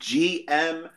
GM,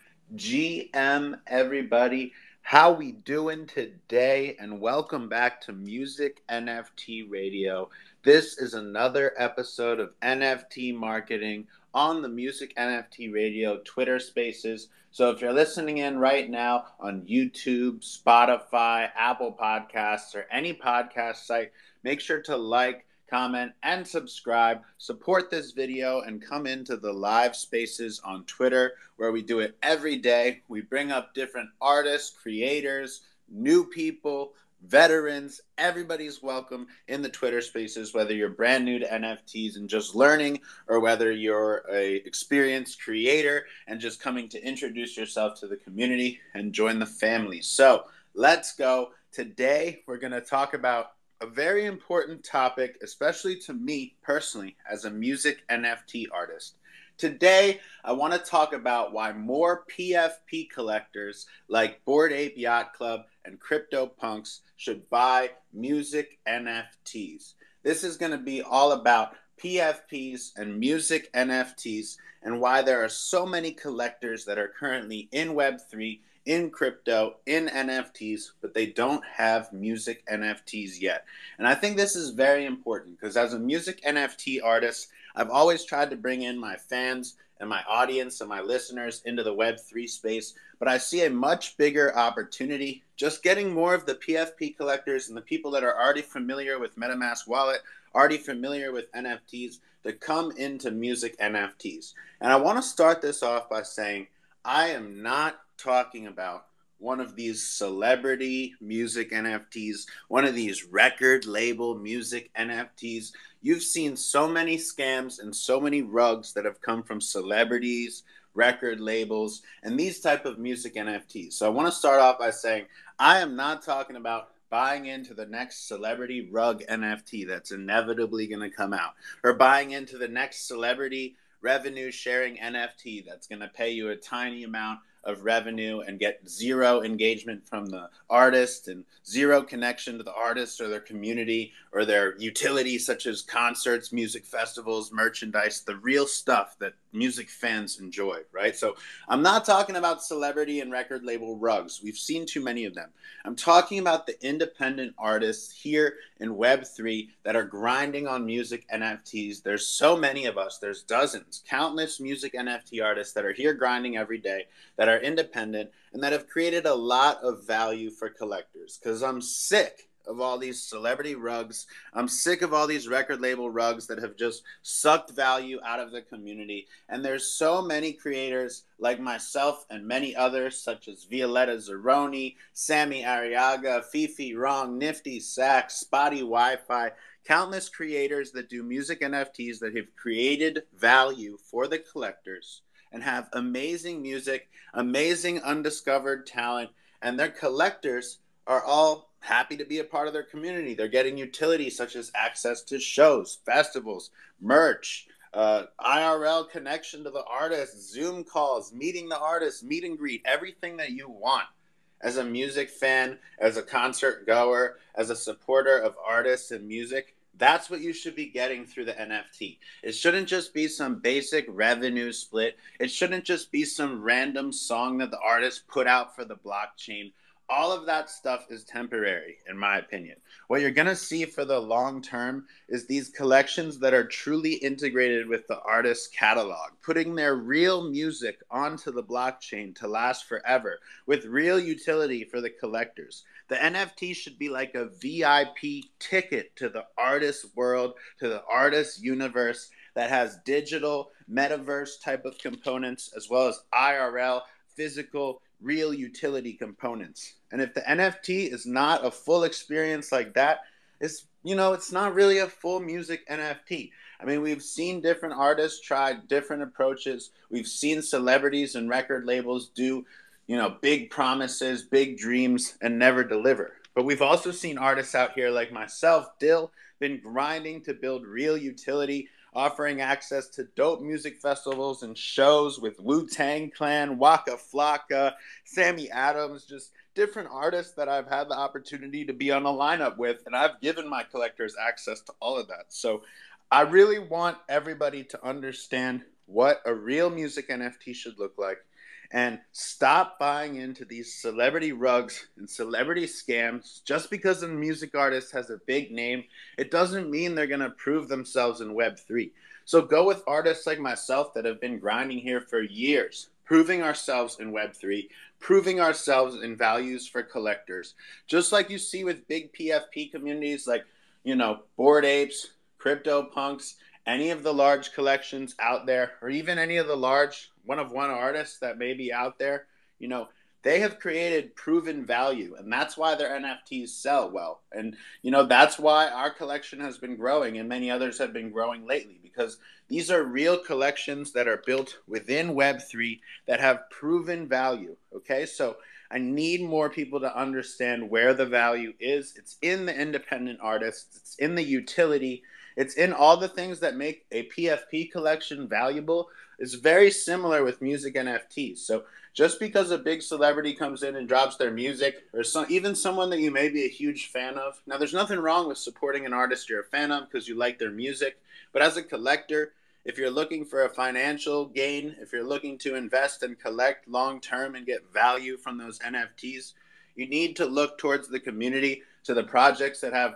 everybody. How we doing today? And welcome back to Music NFT Radio. This is another episode of NFT marketing on the Music NFT Radio Twitter Spaces. So if you're listening in right now on YouTube, Spotify, Apple Podcasts, or any podcast site, make sure to like, comment, and subscribe. Support this video and come into the live spaces on Twitter where we do it every day. We bring up different artists, creators, new people, veterans. Everybody's welcome in the Twitter spaces, whether you're brand new to NFTs and just learning, or whether you're a experienced creator and just coming to introduce yourself to the community and join the family. So let's go. Today, we're going to talk about a very important topic, especially to me personally as a music NFT artist. Today, I want to talk about why more PFP collectors like Bored Ape Yacht Club and CryptoPunks should buy music NFTs. This is going to be all about PFPs and music NFTs and why there are so many collectors that are currently in Web3, in crypto, in NFTs, but they don't have music NFTs yet. And I think this is very important because as a music NFT artist, I've always tried to bring in my fans and my audience and my listeners into the Web3 space, but I see a much bigger opportunity just getting more of the PFP collectors and the people that are already familiar with MetaMask Wallet, already familiar with NFTs, to come into music NFTs. And I want to start this off by saying I am not talking about one of these celebrity music NFTs, one of these record label music NFTs. You've seen so many scams and so many rugs that have come from celebrities, record labels, and these type of music NFTs. So I want to start off by saying I am not talking about buying into the next celebrity rug NFT that's inevitably going to come out, or buying into the next celebrity revenue sharing NFT that's going to pay you a tiny amount of revenue and get zero engagement from the artist and zero connection to the artist or their community or their utility, such as concerts, music festivals, merchandise, the real stuff that music fans enjoy, right? So I'm not talking about celebrity and record label rugs. We've seen too many of them. I'm talking about the independent artists here in Web3 that are grinding on music NFTs. There's so many of us. There's dozens, countless music NFT artists that are here grinding every day, that are independent, and that have created a lot of value for collectors. Because I'm sick of all these celebrity rugs. I'm sick of all these record label rugs that have just sucked value out of the community. And there's so many creators like myself and many others, such as Violetta Zeroni, Sammy Arriaga, Fifi Wrong, Nifty Sax, Spotty Wi-Fi, countless creators that do music NFTs that have created value for the collectors and have amazing music, amazing undiscovered talent, and their collectors are all happy to be a part of their community. They're getting utility such as access to shows, festivals, merch, IRL connection to the artist, Zoom calls, meeting the artist, meet and greet, everything that you want as a music fan, as a concert goer, as a supporter of artists and music. That's what you should be getting through the NFT. It shouldn't just be some basic revenue split. It shouldn't just be some random song that the artist put out for the blockchain. All of that stuff is temporary, in my opinion. What you're going to see for the long term is these collections that are truly integrated with the artist's catalog, putting their real music onto the blockchain to last forever with real utility for the collectors. The NFT should be like a VIP ticket to the artist's world, to the artist's universe that has digital, metaverse type of components, as well as IRL, physical, real utility components. And if the NFT is not a full experience like that, it's not really a full music NFT. I mean, we've seen different artists try different approaches. We've seen celebrities and record labels do, big promises, big dreams, and never deliver. But we've also seen artists out here like myself, Dill, been grinding to build real utility, offering access to dope music festivals and shows with Wu-Tang Clan, Waka Flocka, Sammy Adams, just different artists that I've had the opportunity to be on a lineup with, and I've given my collectors access to all of that. So I really want everybody to understand what a real music NFT should look like, and stop buying into these celebrity rugs and celebrity scams. Just because a music artist has a big name, it doesn't mean they're going to prove themselves in Web3. So go with artists like myself that have been grinding here for years, proving ourselves in Web3, proving ourselves in values for collectors. Just like you see with big PFP communities like, Bored Apes, CryptoPunks, any of the large collections out there, or even any of the large one of one artists that may be out there, you know, they have created proven value, and that's why their NFTs sell well. And, that's why our collection has been growing and many others have been growing lately, because these are real collections that are built within Web3 that have proven value. Okay, so I need more people to understand where the value is. It's in the independent artists, it's in the utility, it's in all the things that make a PFP collection valuable. It's very similar with music NFTs. So just because a big celebrity comes in and drops their music, or even someone that you may be a huge fan of, now there's nothing wrong with supporting an artist you're a fan of because you like their music, but as a collector, if you're looking for a financial gain, if you're looking to invest and collect long term and get value from those NFTs, you need to look towards the community, to the projects that have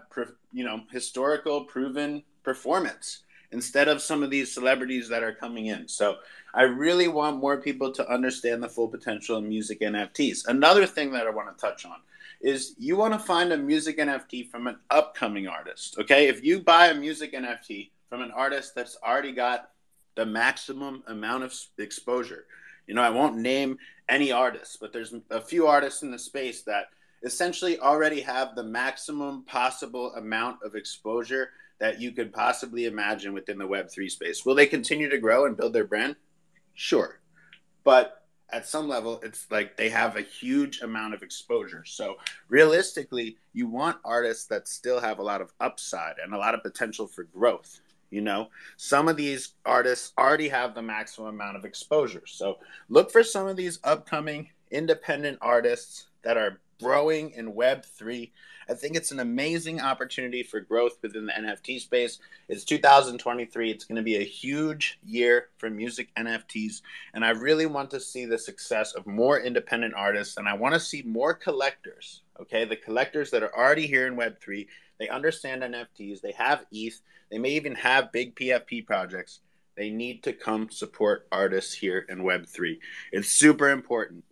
historical proven performance, instead of some of these celebrities that are coming in. So I really want more people to understand the full potential of music NFTs. Another thing that I want to touch on is you want to find a music NFT from an upcoming artist. Okay, if you buy a music NFT from an artist that's already got the maximum amount of exposure, I won't name any artists, but there's a few artists in the space that essentially already have the maximum possible amount of exposure that you could possibly imagine within the Web3 space. Will they continue to grow and build their brand? Sure. But at some level, it's like they have a huge amount of exposure. So realistically, you want artists that still have a lot of upside and a lot of potential for growth. Some of these artists already have the maximum amount of exposure. So look for some of these upcoming independent artists that are growing in Web3. I think it's an amazing opportunity for growth within the NFT space. It's 2023. It's going to be a huge year for music NFTs. And I really want to see the success of more independent artists. And I want to see more collectors, okay? The collectors that are already here in Web3. They understand NFTs. They have ETH. They may even have big PFP projects. They need to come support artists here in Web3. It's super important,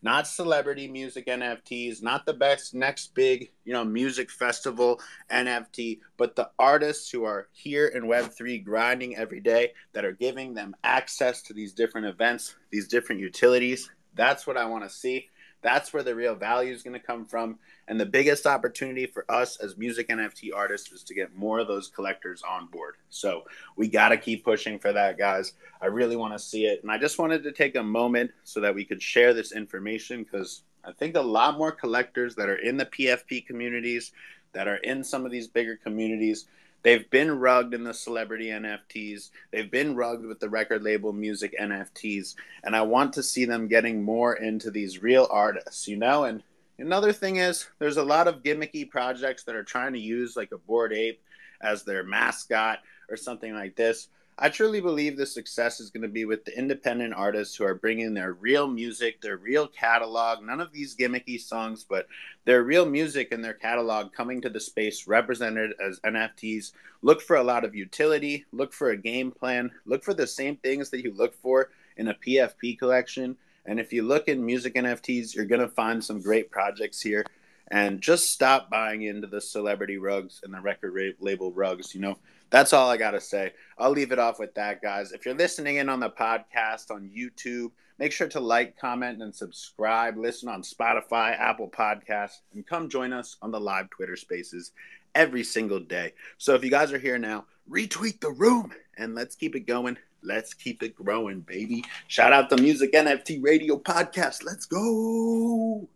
not celebrity music NFTs, not the best next big, music festival NFT, but the artists who are here in Web3 grinding every day, that are giving them access to these different events, these different utilities. That's what I want to see. That's where the real value is going to come from. And the biggest opportunity for us as music NFT artists is to get more of those collectors on board. So we got to keep pushing for that, guys. I really want to see it. And I just wanted to take a moment so that we could share this information, because I think a lot more collectors that are in the PFP communities, that are in some of these bigger communities, they've been rugged in the celebrity NFTs. They've been rugged with the record label music NFTs. And I want to see them getting more into these real artists, And another thing is, there's a lot of gimmicky projects that are trying to use like a Bored Ape as their mascot or something like this. I truly believe the success is going to be with the independent artists who are bringing their real music, their real catalog, none of these gimmicky songs, but their real music and their catalog coming to the space represented as NFTs. Look for a lot of utility, look for a game plan, look for the same things that you look for in a PFP collection. And if you look in music NFTs, you're going to find some great projects here. And just stop buying into the celebrity rugs and the record label rugs. That's all I got to say. I'll leave it off with that, guys. If you're listening in on the podcast on YouTube, make sure to like, comment, and subscribe. Listen on Spotify, Apple Podcasts, and come join us on the live Twitter Spaces every single day. So if you guys are here now, retweet the room and let's keep it going. Let's keep it growing, baby. Shout out to Music NFT Radio Podcast. Let's go.